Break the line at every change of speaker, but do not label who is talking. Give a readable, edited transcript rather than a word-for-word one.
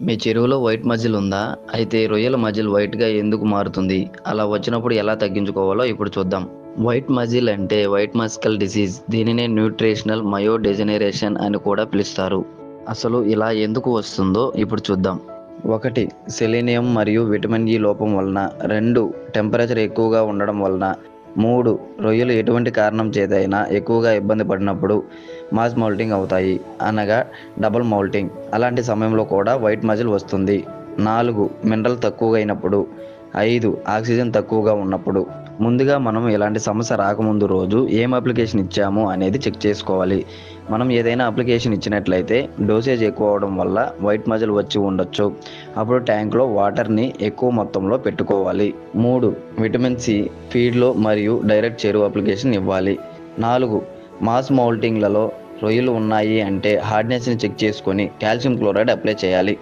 మీ చెరువులో white muscle ఉందా? అయితే రొయ్యల మజిల్ వైట్‌గా ఎందుకు మారుతుంది? అలా వచ్చినప్పుడు ఎలా తగ్గించుకోవాలో ఇప్పుడు చూద్దాం. వైట్ మజిల్ అంటే వైట్ మస్కల్ డిసీజ్. దీనినే న్యూట్రిషనల్ మయోడెజెనరేషన్ అని కూడా పిలుస్తారు. అసలు ఇలా ఎందుకు వస్తుందో ఇప్పుడు చూద్దాం. 1. సెలీనియం మరియు విటమిన్ ఇ లోపం వలన. 2. టెంపరేచర్ ఎక్కువగా ఉండడం వలన. 3. రొయ్యలు ఎటువంటి కారణం చేతైనా ఎక్కువగా ఇబ్బంది పడినప్పుడు మాస్ మౌల్టింగ్ అవుతాయి, అనగా డబుల్ మౌల్టింగ్. అలాంటి సమయంలో కూడా వైట్ మజిల్ వస్తుంది. 4. మినరల్ తక్కువగా అయినప్పుడు. 5. ఆక్సిజన్ తక్కువగా ఉన్నప్పుడు. ముందుగా మనం ఇలాంటి సమస్య రాకముందు రోజు ఏం అప్లికేషన్ ఇచ్చాము అనేది చెక్ చేసుకోవాలి. మనం ఏదైనా అప్లికేషన్ ఇచ్చినట్లయితే డోసేజ్ ఎక్కువ అవడం వల్ల వైట్ మజిల్ వచ్చి ఉండొచ్చు. అప్పుడు ట్యాంక్లో వాటర్ని ఎక్కువ మొత్తంలో పెట్టుకోవాలి. 3. విటమిన్ సి ఫీడ్లో మరియు డైరెక్ట్ చెరువు అప్లికేషన్ ఇవ్వాలి. 4. మాస్ మౌల్టింగ్లలో రొయ్యలు ఉన్నాయి అంటే హార్డ్నెస్ని చెక్ చేసుకొని కాల్షియం క్లోరైడ్ అప్లై చేయాలి.